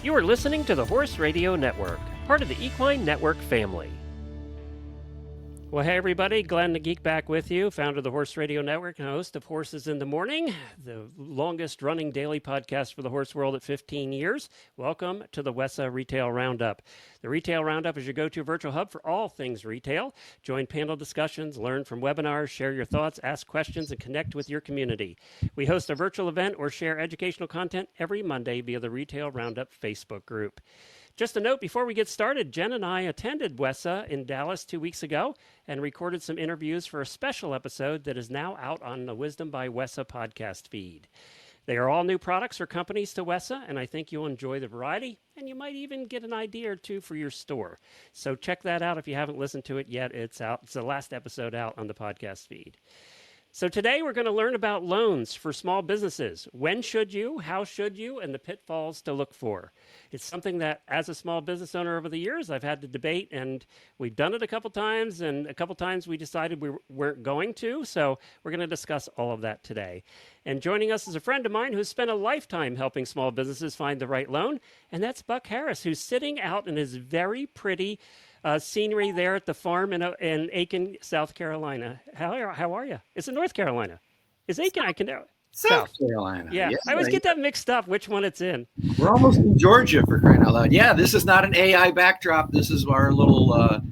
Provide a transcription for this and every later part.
You are listening to the Horse Radio Network, part of the Equine Network family. Well, hey everybody, Glenn the Geek back with you, founder of the Horse Radio Network and host of Horses in the Morning, the longest running daily podcast for the horse world at 15 years. Welcome to the WESA Retail Roundup. The Retail Roundup is your go-to virtual hub for all things retail. Join panel discussions, learn from webinars, share your thoughts, ask questions, and connect with your community. We host a virtual event or share educational content every Monday via the Retail Roundup Facebook group. Just a note before we get started, Jen and I attended WESA in Dallas 2 weeks ago and recorded some interviews for a special episode that is now out on the Wisdom by WESA podcast feed. They are all new products or companies to WESA, and I think you'll enjoy the variety, and you might even get an idea or two for your store. So check that out if you haven't listened to it yet. It's out. It's the last episode out on the podcast feed. So today we're going to learn about loans for small businesses. When should you, how should you, and the pitfalls to look for. It's something that as a small business owner over the years, I've had to debate, and we've done it a couple times, and a couple times we decided we weren't going to. So we're going to discuss all of that today. And joining us is a friend of mine who's spent a lifetime helping small businesses find the right loan, and that's Buck Harris, who's sitting out in his very pretty scenery there at the farm in Aiken, South Carolina. How are you? It's in North Carolina. Is Aiken? I can know. South Carolina. Yeah, I always get that mixed up, which one it's in. We're almost in Georgia, for crying out loud. Yeah, this is not an AI backdrop. This is our little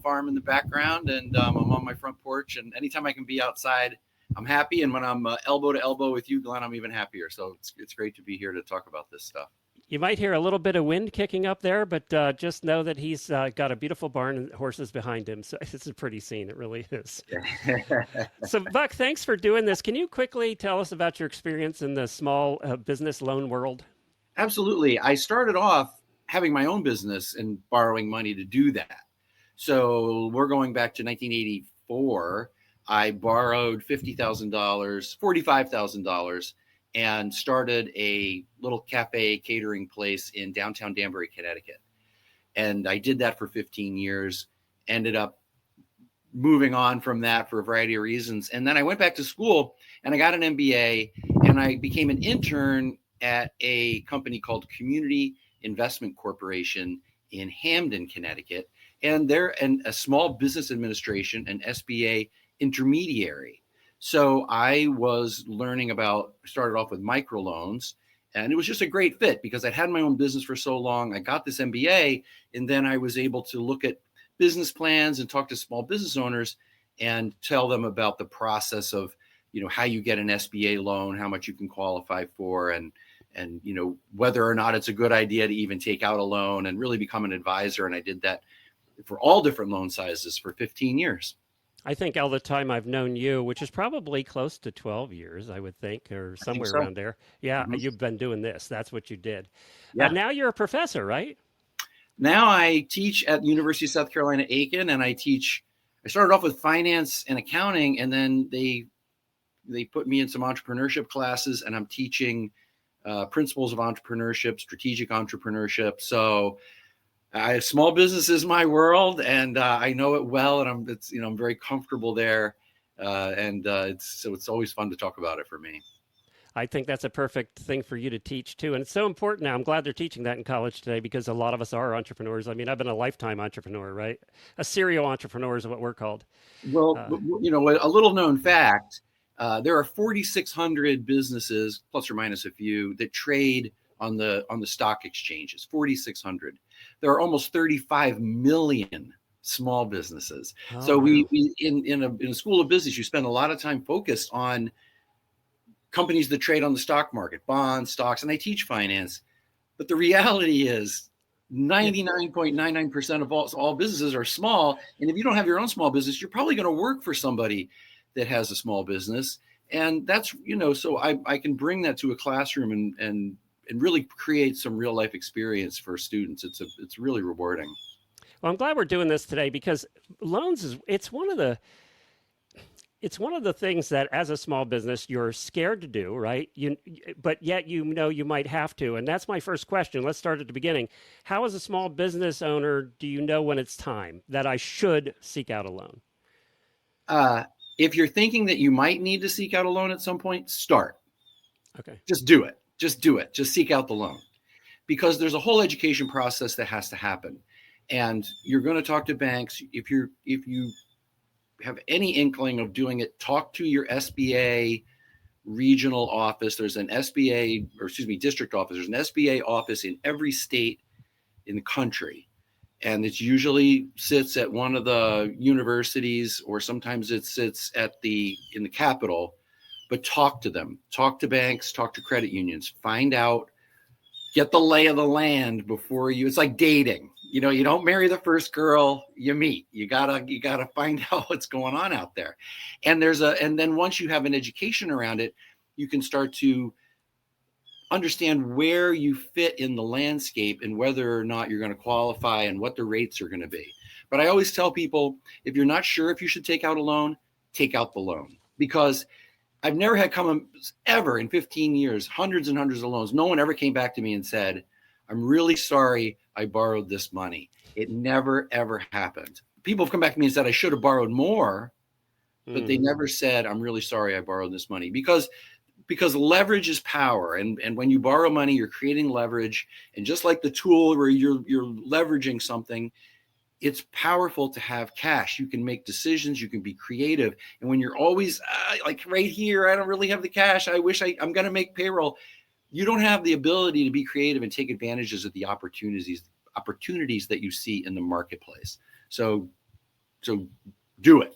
farm in the background, and I'm on my front porch. And anytime I can be outside, I'm happy. And when I'm elbow to elbow with you, Glenn, I'm even happier. So it's great to be here to talk about this stuff. You might hear a little bit of wind kicking up there, but just know that he's got a beautiful barn and horses behind him. So it's a pretty scene. It really is. So, Buck, thanks for doing this. Can you quickly tell us about your experience in the small business loan world? Absolutely. I started off having my own business and borrowing money to do that. So we're going back to 1984. I borrowed $50,000, $45,000. And started a little cafe catering place in downtown Danbury, Connecticut. And I did that for 15 years, ended up moving on from that for a variety of reasons. And then I went back to school and I got an MBA and I became an intern at a company called Community Investment Corporation in Hamden, Connecticut. And they're a small business administration, an SBA intermediary. So I was started off with microloans, and it was just a great fit because I'd had my own business for so long. I got this MBA, and then I was able to look at business plans and talk to small business owners and tell them about the process of, how you get an SBA loan, how much you can qualify for, and whether or not it's a good idea to even take out a loan and really become an advisor. And I did that for all different loan sizes for 15 years. I think all the time I've known you, which is probably close to 12 years, I would think, or somewhere around there. Yeah, You've been doing this. That's what you did. Yeah. Now you're a professor, right? Now I teach at the University of South Carolina, Aiken, and I started off with finance and accounting, and then they put me in some entrepreneurship classes, and I'm teaching principles of entrepreneurship, strategic entrepreneurship. So small business is my world, and I know it well, and I'm very comfortable there, it's always fun to talk about it for me. I think that's a perfect thing for you to teach too, and it's so important now. I'm glad they're teaching that in college today because a lot of us are entrepreneurs. I mean, I've been a lifetime entrepreneur, right? A serial entrepreneur is what we're called. Well, a little known fact: there are 4,600 businesses, plus or minus a few, that trade on the stock exchanges. 4,600. There are almost 35 million small businesses. Oh, so we in a school of business, you spend a lot of time focused on companies that trade on the stock market, bonds, stocks, and I teach finance. But the reality is 99.99% of all businesses are small. And if you don't have your own small business, you're probably going to work for somebody that has a small business. And that's, so I can bring that to a classroom and really create some real life experience for students. It's really rewarding. Well, I'm glad we're doing this today because loans it's one of the things that as a small business you're scared to do, right? But yet you might have to. And that's my first question. Let's start at the beginning. How, as a small business owner, do you know when it's time that I should seek out a loan? If you're thinking that you might need to seek out a loan at some point, start. Okay. Just do it. Just seek out the loan. because there's a whole education process that has to happen. And you're going to talk to banks. If you have any inkling of doing it, talk to your SBA regional office. There's an district office. There's an SBA office in every state in the country. And it usually sits at one of the universities, or sometimes it sits in the capital. But talk to them, talk to banks, talk to credit unions, find out, get the lay of the land before it's like dating. You don't marry the first girl you meet. You gotta find out what's going on out there. And then once you have an education around it, you can start to understand where you fit in the landscape and whether or not you're going to qualify and what the rates are going to be. But I always tell people, if you're not sure if you should take out a loan, take out the loan, because I've never had ever in 15 years, hundreds and hundreds of loans. No one ever came back to me and said, I'm really sorry I borrowed this money. It never, ever happened. People have come back to me and said, I should have borrowed more, but they never said, I'm really sorry I borrowed this money, because leverage is power. And when you borrow money, you're creating leverage. And just like the tool where you're leveraging something, it's powerful to have cash. You can make decisions. You can be creative. And when you're always like right here, I don't really have the cash. I wish I'm going to make payroll. You don't have the ability to be creative and take advantages of the opportunities that you see in the marketplace. So do it.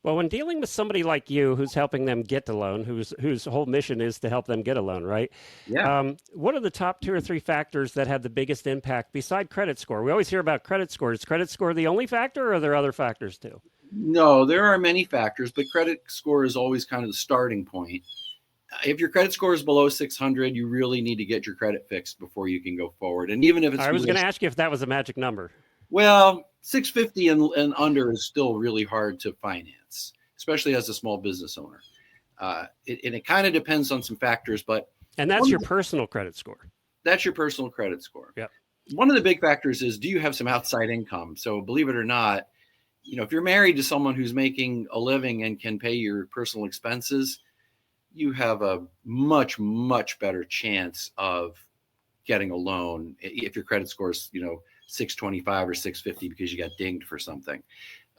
Well, when dealing with somebody like you who's helping them get the loan, whose whole mission is to help them get a loan, right? Yeah. What are the top 2 or 3 factors that have the biggest impact beside credit score? We always hear about credit score. Is credit score the only factor, or are there other factors too? No, there are many factors, but credit score is always kind of the starting point. If your credit score is below 600, you really need to get your credit fixed before you can go forward. And even if it's... I was going to ask you if that was a magic number. Well, 650 and under is still really hard to finance, especially as a small business owner. It kind of depends on some factors, but... And that's your personal credit score. That's your personal credit score. Yep. One of the big factors is, do you have some outside income? So believe it or not, if you're married to someone who's making a living and can pay your personal expenses, you have a much, much better chance of getting a loan if your credit score is, 625 or 650 because you got dinged for something.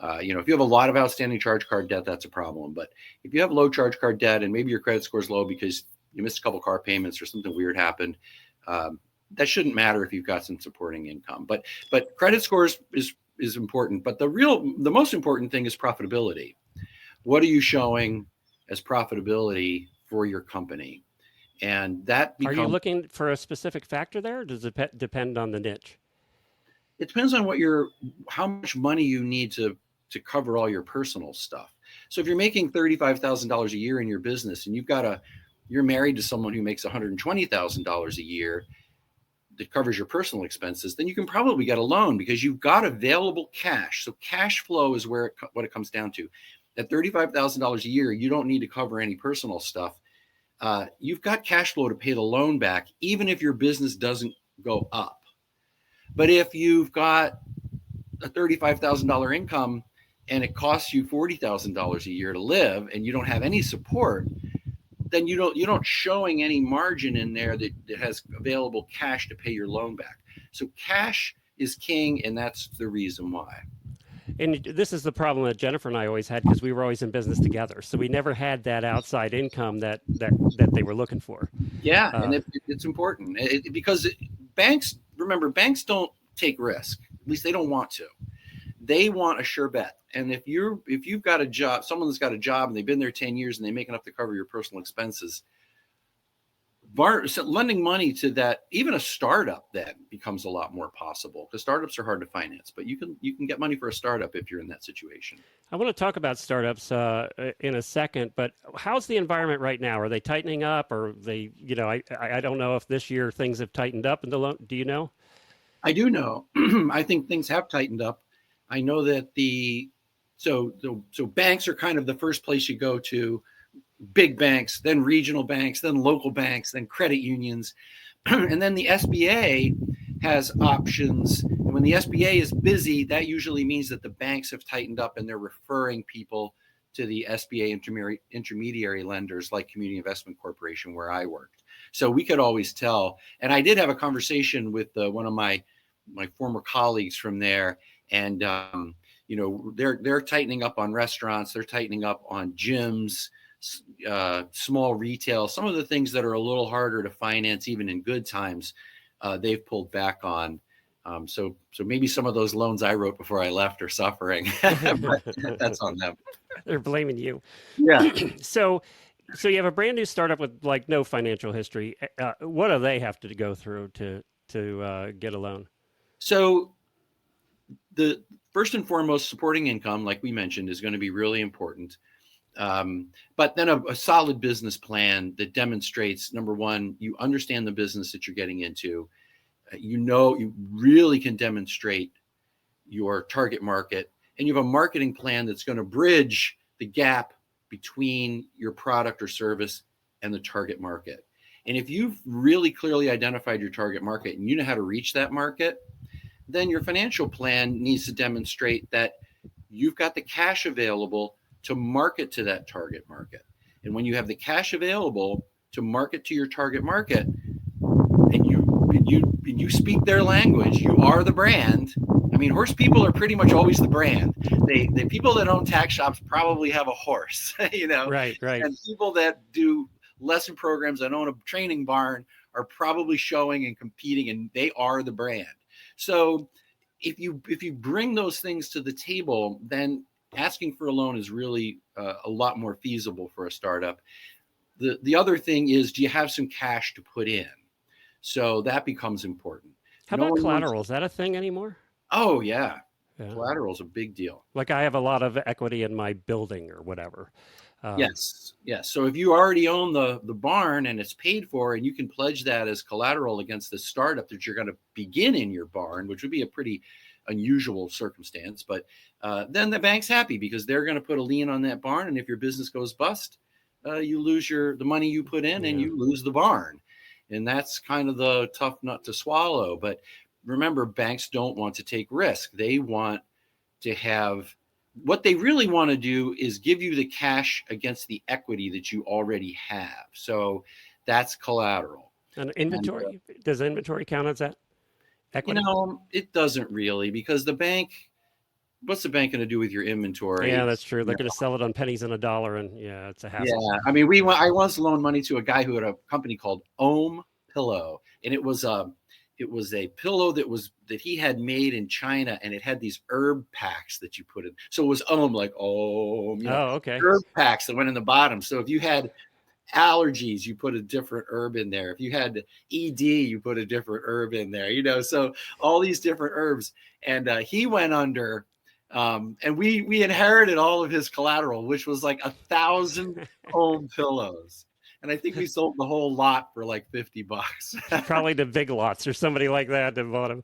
If you have a lot of outstanding charge card debt, that's a problem. But if you have low charge card debt and maybe your credit score is low because you missed a couple car payments or something weird happened, that shouldn't matter if you've got some supporting income. But credit scores is important. But the most important thing is profitability. What are you showing as profitability for your company? And that Are you looking for a specific factor there, or does it depend on the niche? It depends on how much money you need to cover all your personal stuff. So if you're making $35,000 a year in your business and you're married to someone who makes $120,000 a year that covers your personal expenses, then you can probably get a loan because you've got available cash. So cash flow is what it comes down to. At $35,000 a year, you don't need to cover any personal stuff. You've got cash flow to pay the loan back, even if your business doesn't go up. But if you've got a $35,000 income and it costs you $40,000 a year to live and you don't have any support, then you're not showing any margin in there that has available cash to pay your loan back. So cash is king, and that's the reason why. And this is the problem that Jennifer and I always had, because we were always in business together. So we never had that outside income that they were looking for. Yeah, and it's important because banks don't take risk. At least they don't want to. They want a sure bet. And if you've got a job, someone that's got a job and they've been there 10 years and they make enough to cover your personal expenses, lending money to that, even a startup, then becomes a lot more possible, because startups are hard to finance, but you can get money for a startup if you're in that situation. I want to talk about startups in a second, but how's the environment right now? Are they tightening up, or they, I don't know if this year things have tightened up in the loan. Do you know? I do know. I think things have tightened up. I know that so banks are kind of the first place you go to. Big banks, then regional banks, then local banks, then credit unions. And then the SBA has options. And when the SBA is busy, that usually means that the banks have tightened up and they're referring people to the SBA intermediary lenders like Community Investment Corporation, where I worked. So we could always tell. And I did have a conversation with one of my former colleagues from there, and they're tightening up on restaurants, they're tightening up on gyms, small retail, some of the things that are a little harder to finance even in good times. They've pulled back on. So maybe some of those loans I wrote before I left are suffering, but that's on them. They're blaming you. Yeah. So you have a brand new startup with like no financial history. What do they have to go through to get a loan? So the first and foremost, supporting income, like we mentioned, is going to be really important. But then a solid business plan that demonstrates, number one, you understand the business that you're getting into. You really can demonstrate your target market, and you have a marketing plan that's going to bridge the gap between your product or service and the target market. And if you've really clearly identified your target market and you know how to reach that market, then your financial plan needs to demonstrate that you've got the cash available to market to that target market. And when you have the cash available to market to your target market, and you speak their language, you are the brand. I mean, horse people are pretty much always the brand. The people that own tack shops probably have a horse, Right. And people that do lesson programs and own a training barn are probably showing and competing, and they are the brand. So if you bring those things to the table, then asking for a loan is really a lot more feasible for a startup. The other thing is, do you have some cash to put in? So that becomes important. How about collateral? Is that a thing anymore? Oh, yeah. Collateral is a big deal. Like I have a lot of equity in my building or whatever. Yes. So if you already own the barn and it's paid for, and you can pledge that as collateral against the startup that you're going to begin in your barn, which would be a pretty unusual circumstance, but then the bank's happy because they're going to put a lien on that barn. And if your business goes bust, you lose the money you put in, and you lose the barn. And that's kind of the tough nut to swallow. But remember, banks don't want to take risk. They want to have, what they really want to do is give you the cash against the equity that you already have. So that's collateral. And inventory, does inventory count as that equity? It doesn't really, because the bank, what's the bank going to do with your inventory? Yeah, that's true. They're going to sell it on pennies and a dollar, and it's a hassle. Yeah, I mean, I once loaned money to a guy who had a company called Ohm Pillow, and it was a pillow that he had made in China, and it had these herb packs that you put in. So it was like okay. Herb packs that went in the bottom. So if you had allergies, you put a different herb in there. If you had ED, you put a different herb in there. So all these different herbs, and he went under. And we inherited all of his collateral, which was like 1,000 old pillows. And I think we sold the whole lot for like $50. Probably the Big Lots or somebody like that that bought them.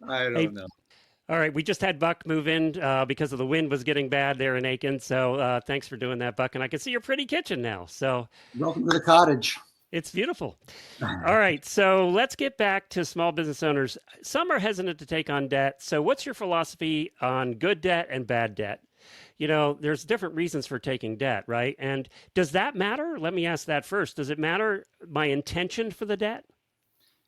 I don't know. All right. We just had Buck move in because of the wind was getting bad there in Aiken. So thanks for doing that, Buck. And I can see your pretty kitchen now. So welcome to the cottage. It's beautiful. All right. So let's get back to small business owners. Some are hesitant to take on debt. So what's your philosophy on good debt and bad debt? There's different reasons for taking debt, right? And does that matter? Let me ask that first. Does it matter my intention for the debt?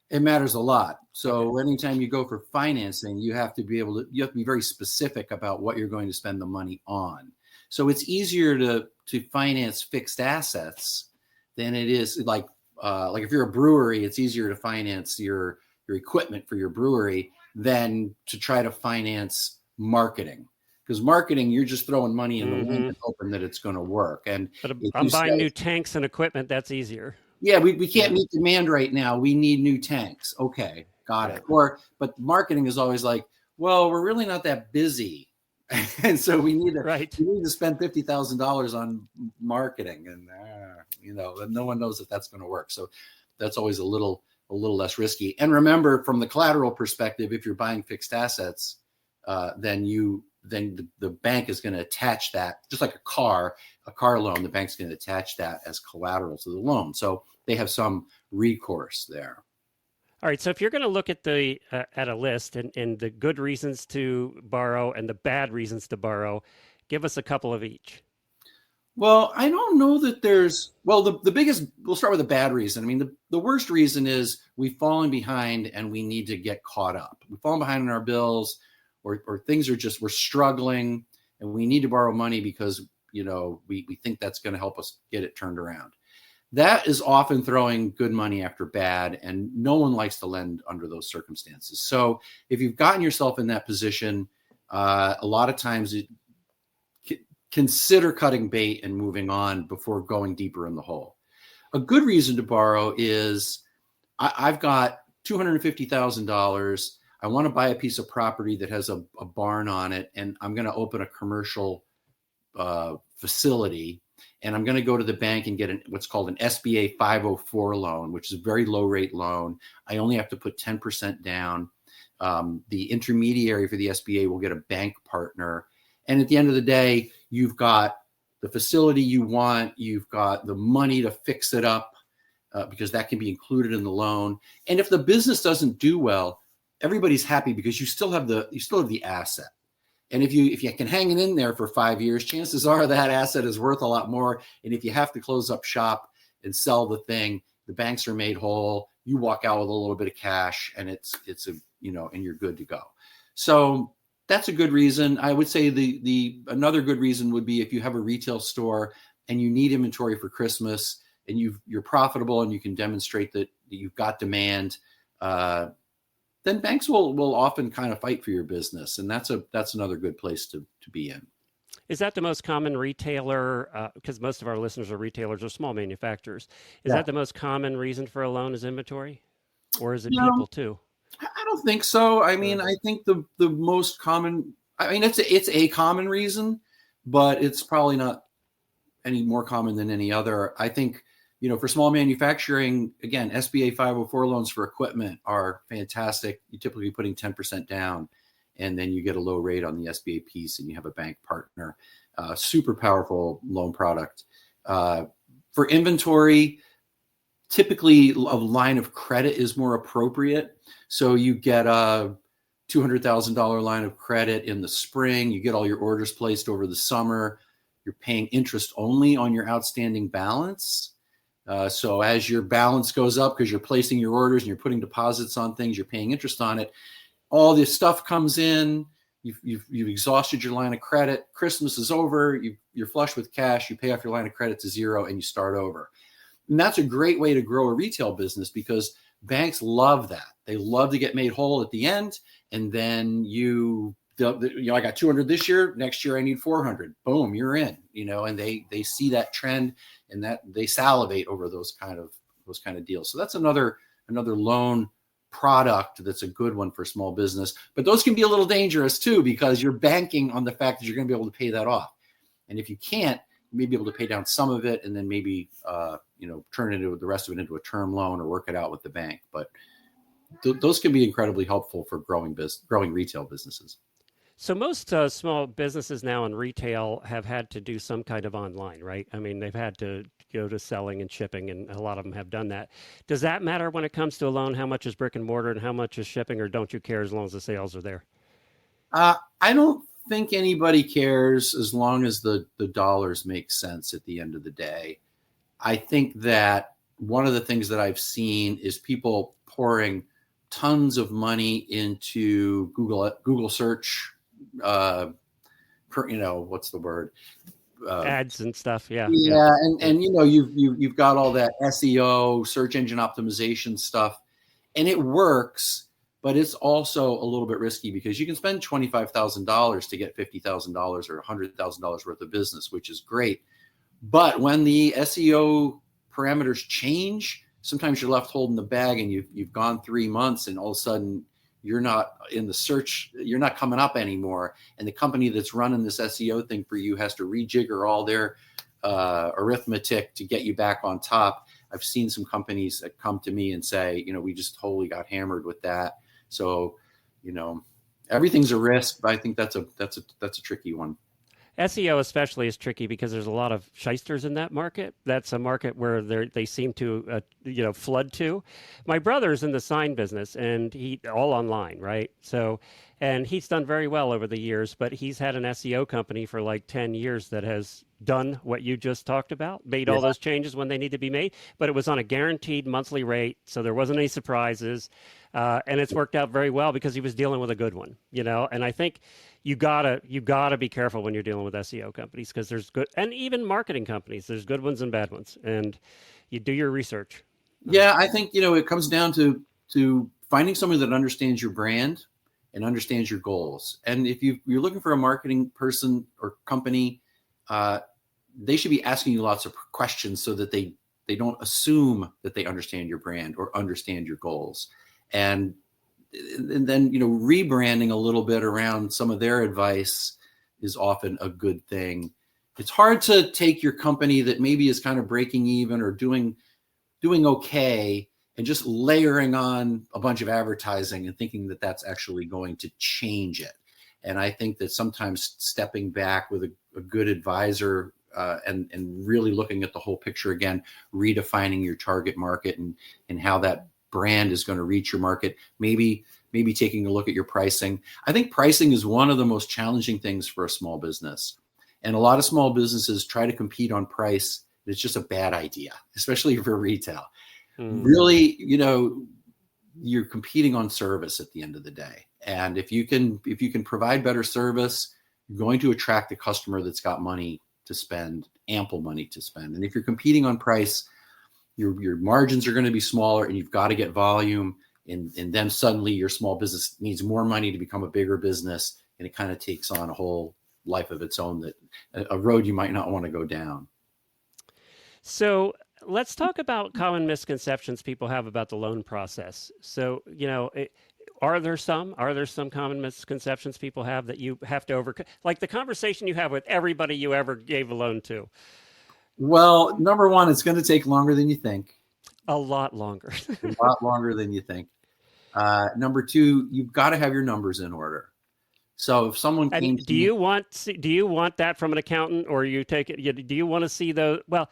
It matters a lot. So anytime you go for financing, you have to be very specific about what you're going to spend the money on. So it's easier to finance fixed assets than it is like if you're a brewery, it's easier to finance your equipment for your brewery than to try to finance marketing. Because marketing, you're just throwing money in the wind and hoping that it's going to work. But I'm buying new tanks and equipment. That's easier. Yeah, we can't meet demand right now. We need new tanks. Okay, got it. But marketing is always like, well, we're really not that busy. And so we need to spend $50,000 on marketing, and no one knows if that's going to work. So that's always a little less risky. And remember, from the collateral perspective, if you're buying fixed assets, then the bank is going to attach that, just like a car loan. The bank's going to attach that as collateral to the loan. So they have some recourse there. All right. So if you're going to look at at a list and the good reasons to borrow and the bad reasons to borrow, give us a couple of each. Okay. So the good reasons to borrow, Well, I don't know that there's, well, the biggest, we'll start with the bad reason. I mean, the worst reason is we've fallen behind and we need to get caught up. We've fallen behind on our bills, or things are just, we're struggling and we need to borrow money because, we think that's going to help us get it turned around. That is often throwing good money after bad, and no one likes to lend under those circumstances. So if you've gotten yourself in that position, a lot of times consider cutting bait and moving on before going deeper in the hole. A good reason to borrow is I've got $250,000. I want to buy a piece of property that has a barn on it, and I'm going to open a commercial facility, and I'm going to go to the bank and get what's called an SBA 504 loan, which is a very low rate loan. I only have to put 10% down. The intermediary for the SBA will get a bank partner. And at the end of the day, you've got the facility you want, you've got the money to fix it up, because that can be included in the loan. And if the business doesn't do well, everybody's happy because you still have the asset. And if you can hang it in there for 5 years, chances are that asset is worth a lot more. And if you have to close up shop and sell the thing, the banks are made whole. You walk out with a little bit of cash, and it's and you're good to go. So that's a good reason. I would say the another good reason would be if you have a retail store and you need inventory for Christmas, and you're profitable and you can demonstrate that you've got demand. Then banks will often kind of fight for your business, and that's another good place to be in. Is that the most common retailer? Because most of our listeners are retailers or small manufacturers. Is that the most common reason for a loan is inventory, or is it people too? I don't think so. I mean, I think the most common. I mean, it's a common reason, but it's probably not any more common than any other. I think. For small manufacturing, again, SBA 504 loans for equipment are fantastic. You're typically putting 10% down, and then you get a low rate on the SBA piece, and you have a bank partner. Super powerful loan product. For inventory, typically a line of credit is more appropriate. So you get a $200,000 line of credit in the spring. You get all your orders placed over the summer. You're paying interest only on your outstanding balance. So as your balance goes up, because you're placing your orders and you're putting deposits on things, you're paying interest on it. All this stuff comes in. You've exhausted your line of credit. Christmas is over. You're flush with cash. You pay off your line of credit to zero, and you start over. And that's a great way to grow a retail business, because banks love that. They love to get made whole at the end, and then I got 200 this year. Next year I need 400. Boom, you're in. And they see that trend, and that they salivate over those kind of deals. So that's another loan product that's a good one for small business. But those can be a little dangerous too, because you're banking on the fact that you're going to be able to pay that off. And if you can't, you may be able to pay down some of it, and then maybe turn into the rest of it into a term loan or work it out with the bank. But those can be incredibly helpful for growing retail businesses. So most small businesses now in retail have had to do some kind of online, right? I mean, they've had to go to selling and shipping, and a lot of them have done that. Does that matter when it comes to a loan? How much is brick and mortar and how much is shipping, or don't you care as long as the sales are there? I don't think anybody cares as long as the dollars make sense at the end of the day. I think that one of the things that I've seen is people pouring tons of money into Google search, what's the word? Ads and stuff. Yeah. And you've got all that SEO, search engine optimization stuff, and it works, but it's also a little bit risky, because you can spend $25,000 to get $50,000 or $100,000 worth of business, which is great. But when the SEO parameters change, sometimes you're left holding the bag, and you've gone 3 months, and all of a sudden you're not in the search, you're not coming up anymore. And the company that's running this SEO thing for you has to rejigger all their arithmetic to get you back on top. I've seen some companies that come to me and say, we just totally got hammered with that. So, everything's a risk, but I think that's a tricky one. SEO especially is tricky because there's a lot of shysters in that market. That's a market where they seem to flood to. My brother's in the sign business, and he all online, right? So, and he's done very well over the years, but he's had an SEO company for like 10 years that has done what you just talked about, made all those changes when they need to be made, but it was on a guaranteed monthly rate, so there wasn't any surprises, and it's worked out very well because he was dealing with a good one, and I think you gotta be careful when you're dealing with SEO companies, because there's good, and even marketing companies, there's good ones and bad ones, and you do your research. Yeah, I think it comes down to finding someone that understands your brand and understands your goals. And if you're looking for a marketing person or company, they should be asking you lots of questions so that they don't assume that they understand your brand or understand your goals. And then rebranding a little bit around some of their advice is often a good thing. It's hard to take your company that maybe is kind of breaking even or doing okay and just layering on a bunch of advertising and thinking that that's actually going to change it. And I think that sometimes stepping back with a good advisor and really looking at the whole picture again, redefining your target market and how that brand is going to reach your market, maybe taking a look at your pricing. I think pricing is one of the most challenging things for a small business. And a lot of small businesses try to compete on price. It's just a bad idea, especially for retail. Really, you're competing on service at the end of the day. And if you can provide better service, you're going to attract a customer that's got money to spend, ample money to spend. And if you're competing on price, your margins are going to be smaller, and you've got to get volume. And then suddenly your small business needs more money to become a bigger business. And it kind of takes on a whole life of its own, that a road you might not want to go down. So let's talk about common misconceptions people have about the loan process. So, are there some common misconceptions people have that you have to overcome? Like the conversation you have with everybody you ever gave a loan to. Well, number one, it's going to take longer than you think. A lot longer. A lot longer than you think. Number two, you've got to have your numbers in order. So if someone came to do you want that from an accountant, or you take it? Do you want to see those? Well,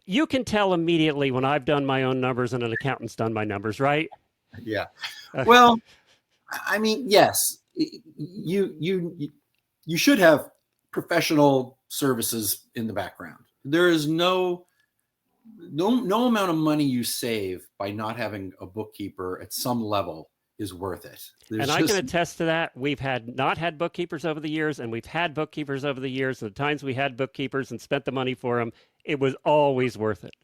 you can tell immediately when I've done my own numbers and an accountant's done my numbers, right? Yeah. Well, I mean, yes, you should have professional services in the background. There is no amount of money you save by not having a bookkeeper at some level is worth it. I can attest to that. We've not had bookkeepers over the years, and we've had bookkeepers over the years. And the times we had bookkeepers and spent the money for them, it was always worth it.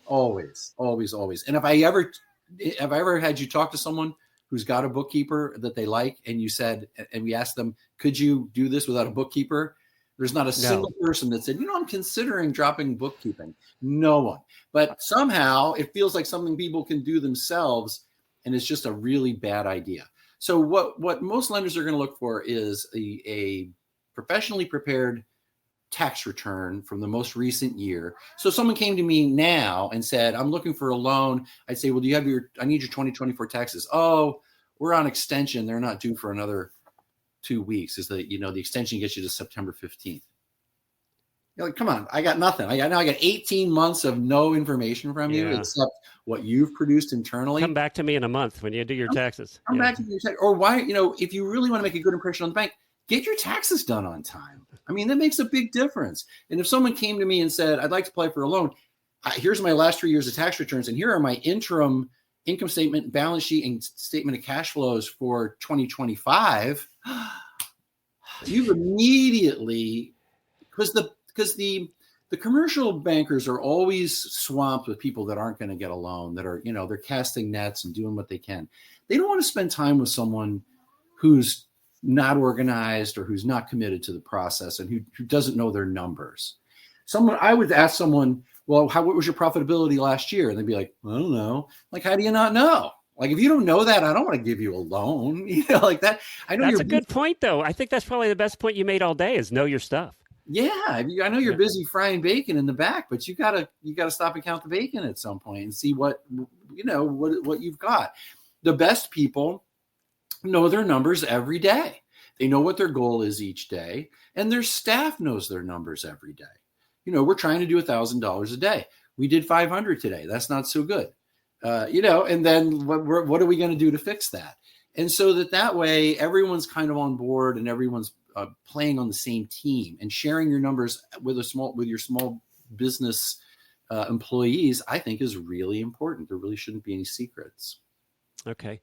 Always, always, always. And have I ever had you talk to someone who's got a bookkeeper that they like, and you said, and we asked them, could you do this without a bookkeeper? There's not a single person that said, I'm considering dropping bookkeeping. No one. But somehow it feels like something people can do themselves, and it's just a really bad idea. So what most lenders are going to look for is a professionally prepared tax return from the most recent year. So if someone came to me now and said, I'm looking for a loan, I'd say, well, I need your 2024 taxes. Oh, we're on extension. They're not due for another 2 weeks. The extension gets you to September 15th. You're like, come on, I got nothing. I got 18 months of no information from you except what you've produced internally. Come back to me in a month when you do your taxes. Come back to your taxes. Or why, if you really want to make a good impression on the bank, get your taxes done on time. I mean, that makes a big difference. And if someone came to me and said, I'd like to apply for a loan, here's my last 3 years of tax returns, and here are my interim income statement, balance sheet, and statement of cash flows for 2025, you've immediately, because the commercial bankers are always swamped with people that aren't going to get a loan, that are, they're casting nets and doing what they can. They don't want to spend time with someone who's not organized or who's not committed to the process and who doesn't know their numbers. I would ask someone, well, what was your profitability last year? And they'd be like, I don't know. Like, how do you not know? Like, if you don't know that, I don't want to give you a loan. Like that. I know that's a good point, though. I think that's probably the best point you made all day is know your stuff. Yeah, I know you're busy frying bacon in the back, but you gotta stop and count the bacon at some point and see what you've got. The best people know their numbers every day. They know what their goal is each day, and their staff knows their numbers every day. We're trying to do $1,000 a day. We did 500 today. That's not so good. And then what are we going to do to fix that? And so that way, everyone's kind of on board and everyone's playing on the same team, and sharing your numbers with your small business employees, I think, is really important. There really shouldn't be any secrets. Okay.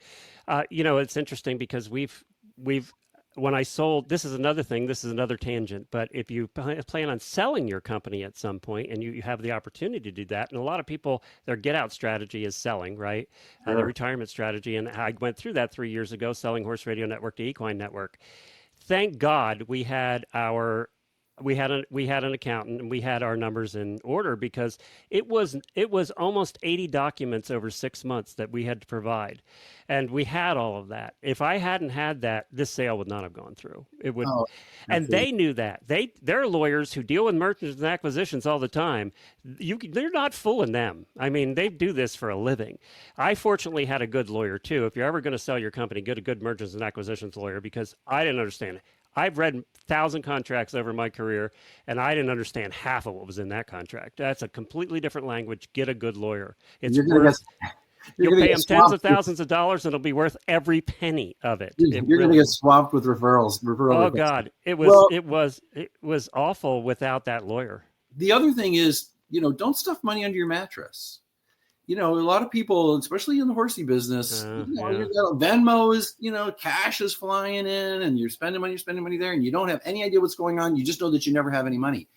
It's interesting because when I sold, this is another thing, this is another tangent, but if you plan on selling your company at some point and you have the opportunity to do that, and a lot of people, their get out strategy is selling, right? Sure. Their retirement strategy. And I went through that 3 years ago, selling Horse Radio Network to Equine Network. Thank God we had an accountant and we had our numbers in order, because it was almost 80 documents over 6 months that we had to provide, and we had all of that. If I hadn't had that, this sale would not have gone through. It would, and they knew that. They're lawyers who deal with mergers and acquisitions all the time. They're not fooling them. I mean, they do this for a living. I fortunately had a good lawyer too. If you're ever going to sell your company, get a good mergers and acquisitions lawyer, because I didn't understand it. I've read 1,000 contracts over my career, and I didn't understand half of what was in that contract. That's a completely different language. Get a good lawyer. You'll pay them tens of thousands of dollars, and it'll be worth every penny of it. You're going to get swamped with referrals. Oh God, it was awful without that lawyer. The other thing is, don't stuff money under your mattress. A lot of people, especially in the horsey business, Venmo is, cash is flying in, and you're spending money there, and you don't have any idea what's going on. You just know that you never have any money.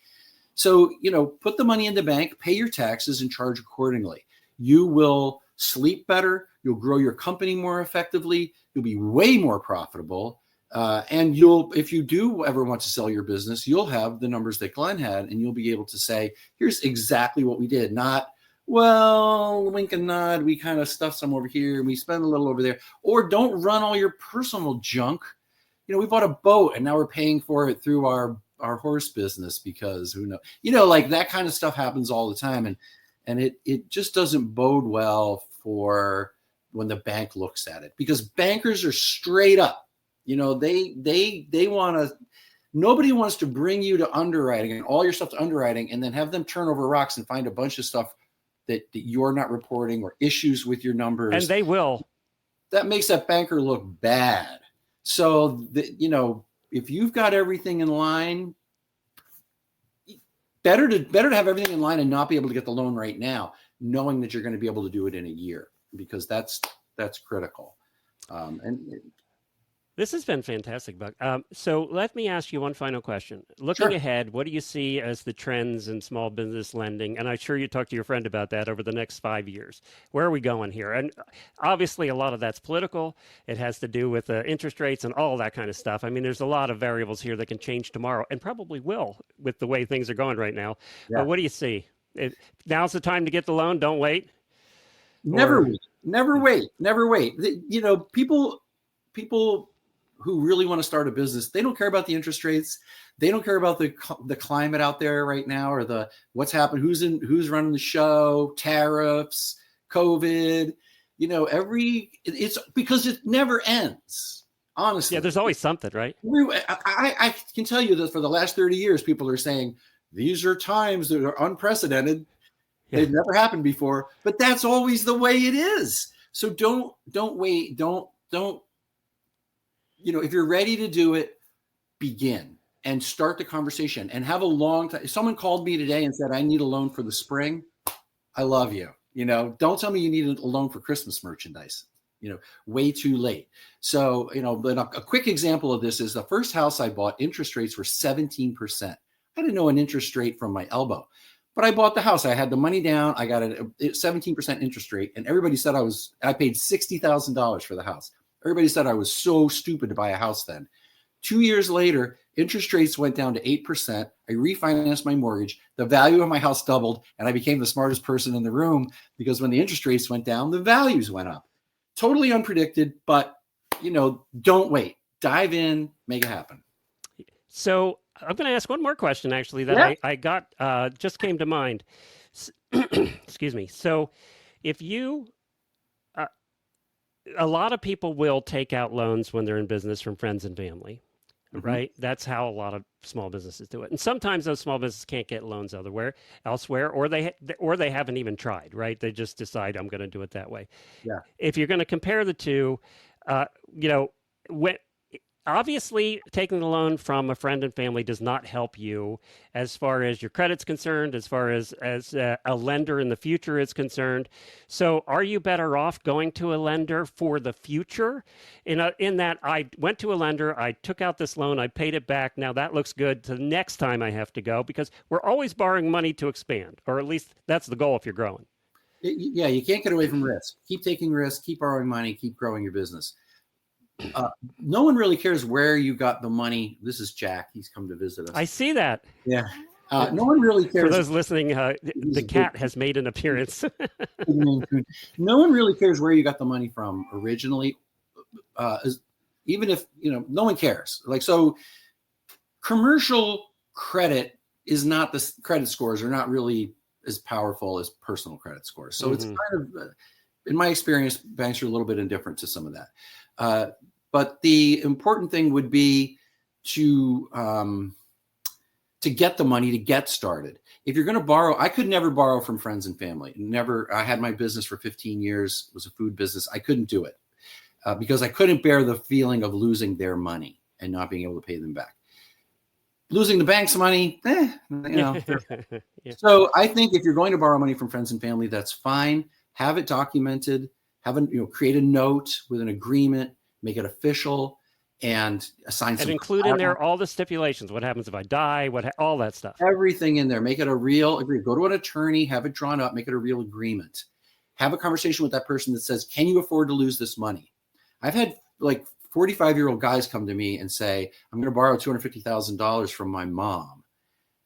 So, put the money in the bank, pay your taxes, and charge accordingly. You will sleep better. You'll grow your company more effectively. You'll be way more profitable. And if you do ever want to sell your business, you'll have the numbers that Glenn had, and you'll be able to say, here's exactly what we did. Not, well, wink and nod, we kind of stuff some over here and we spend a little over there. Or don't run all your personal junk. We bought a boat and now we're paying for it through our horse business, because who knows? Like that kind of stuff happens all the time. And it just doesn't bode well for when the bank looks at it, because bankers are straight up. They want to, nobody wants to bring you to underwriting and all your stuff to underwriting and then have them turn over rocks and find a bunch of stuff that you're not reporting, or issues with your numbers. And they will. That makes that banker look bad. So, if you've got everything in line, better to have everything in line and not be able to get the loan right now, knowing that you're going to be able to do it in a year, because that's critical. This has been fantastic, Buck. So let me ask you one final question. Looking ahead, what do you see as the trends in small business lending? And I'm sure you talked to your friend about that over the next 5 years. Where are we going here? And obviously, a lot of that's political. It has to do with interest rates and all that kind of stuff. I mean, there's a lot of variables here that can change tomorrow, and probably will with the way things are going right now. Yeah. But what do you see? Now's the time to get the loan. Don't wait. Never wait. People who really want to start a business, they don't care about the interest rates. They don't care about the climate out there right now, or what's happened, who's running the show, tariffs, COVID. It's because it never ends. Honestly, yeah, there's always something, right? I can tell you that for the last 30 years, people are saying these are times that are unprecedented. Yeah. They've never happened before, but that's always the way it is. So don't wait. Don't. If you're ready to do it, begin and start the conversation and have a long time. If someone called me today and said, I need a loan for the spring, I love you. Don't tell me you need a loan for Christmas merchandise, way too late. So, but a quick example of this is the first house I bought, interest rates were 17%. I didn't know an interest rate from my elbow, but I bought the house. I had the money down. I got a 17% interest rate, and everybody said I paid $60,000 for the house. Everybody said I was so stupid to buy a house then. 2 years later, interest rates went down to 8%. I refinanced my mortgage. The value of my house doubled, and I became the smartest person in the room, because when the interest rates went down, the values went up. Totally unpredicted, but, don't wait. Dive in, make it happen. So I'm going to ask one more question, actually, that I got just came to mind. Excuse me. So if you... a lot of people will take out loans when they're in business from friends and family. right? That's how a lot of small businesses do it. And sometimes those small businesses can't get loans elsewhere, or they haven't even tried, right? They just decide I'm going to do it that way. Yeah. If you're going to compare the two, when obviously taking the loan from a friend and family does not help you as far as your credit's concerned, as far as a lender in the future is concerned. So are you better off going to a lender for the future? In that I went to a lender, I took out this loan, I paid it back. Now that looks good to the next time I have to go, because we're always borrowing money to expand, or at least that's the goal if you're growing. Yeah, you can't get away from risk. Keep taking risks, keep borrowing money, keep growing your business. No one really cares where you got the money. This is Jack. He's come to visit us. I see that. Yeah. No one really cares. For those listening, the cat has made an appearance. No one really cares where you got the money from originally. Even if, no one cares. So commercial credit is not, the credit scores are not really as powerful as personal credit scores. So it's kind of, in my experience, banks are a little bit indifferent to some of that. But the important thing would be to get the money to get started. If you're going to borrow, I could never borrow from friends and family. Never. I had my business for 15 years. It was a food business. I couldn't do it because I couldn't bear the feeling of losing their money and not being able to pay them back. Losing the bank's money, Yeah. So I think if you're going to borrow money from friends and family, that's fine. Have it documented. Create a note with an agreement, make it official, and assign some. And include in there all the stipulations. What happens if I die? All that stuff. Everything in there. Make it a real agreement. Go to an attorney, have it drawn up, make it a real agreement. Have a conversation with that person that says, can you afford to lose this money? I've had 45-year-old guys come to me and say, I'm going to borrow $250,000 from my mom.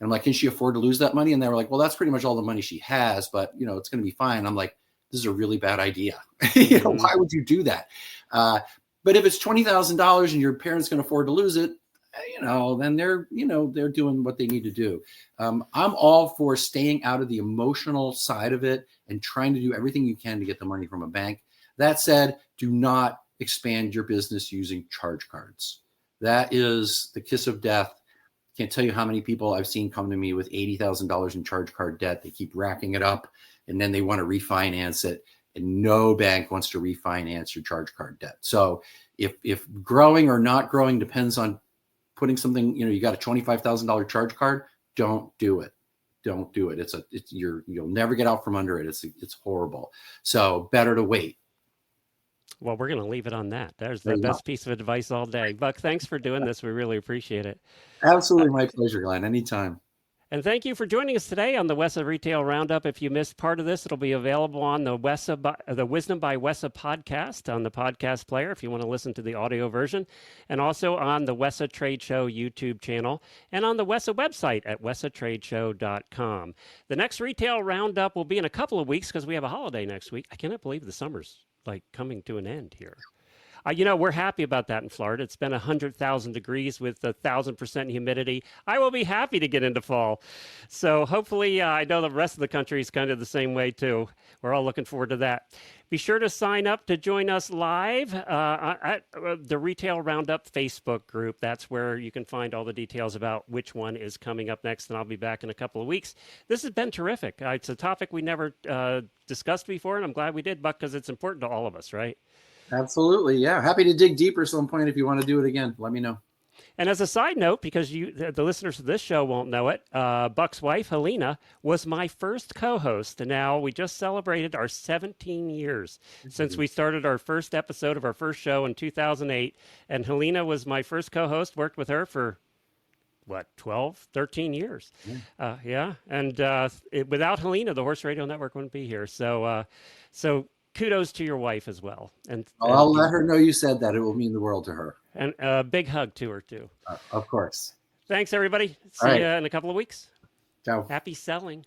And I'm like, can she afford to lose that money? And they were like, well, that's pretty much all the money she has, but it's going to be fine. I'm like, this is a really bad idea. Why would you do that? But if it's $20,000 and your parents can afford to lose it, then they're doing what they need to do. I'm all for staying out of the emotional side of it and trying to do everything you can to get the money from a bank. That said, do not expand your business using charge cards. That is the kiss of death. Can't tell you how many people I've seen come to me with $80,000 in charge card debt. They keep racking it up and then they want to refinance it. And no bank wants to refinance your charge card debt. So if growing or not growing depends on putting something, you got a $25,000 charge card, don't do it. Don't do it. You'll never get out from under it. It's horrible. So better to wait. Well, we're going to leave it on that. There's the best piece of advice all day. Buck, thanks for doing this. We really appreciate it. Absolutely. My pleasure, Glenn. Anytime. And thank you for joining us today on the WESA Retail Roundup. If you missed part of this, it'll be available on the Wisdom by WESA podcast on the podcast player if you want to listen to the audio version, and also on the WESA Trade Show YouTube channel and on the WESA website at wesatradeshow.com. The next Retail Roundup will be in a couple of weeks because we have a holiday next week. I cannot believe the summer's coming to an end here. We're happy about that in Florida. It's been 100,000 degrees with 1,000% humidity. I will be happy to get into fall. So hopefully, I know the rest of the country is kind of the same way too. We're all looking forward to that. Be sure to sign up to join us live at the Retail Roundup Facebook group. That's where you can find all the details about which one is coming up next, and I'll be back in a couple of weeks. This has been terrific. It's a topic we never discussed before, and I'm glad we did, Buck, because it's important to all of us, right? Absolutely. Yeah. Happy to dig deeper at some point. If you want to do it again, let me know. And as a side note, because the listeners of this show won't know it, Buck's wife, Helena, was my first co-host. And now we just celebrated our 17 years since we started our first episode of our first show in 2008. And Helena was my first co-host, worked with her for 12, 13 years. Yeah. And without Helena, the Horse Radio Network wouldn't be here. So kudos to your wife as well. And I'll let her know you said that. It will mean the world to her. And a big hug to her, too. Of course. Thanks, everybody. See you in a couple of weeks. Ciao. Happy selling.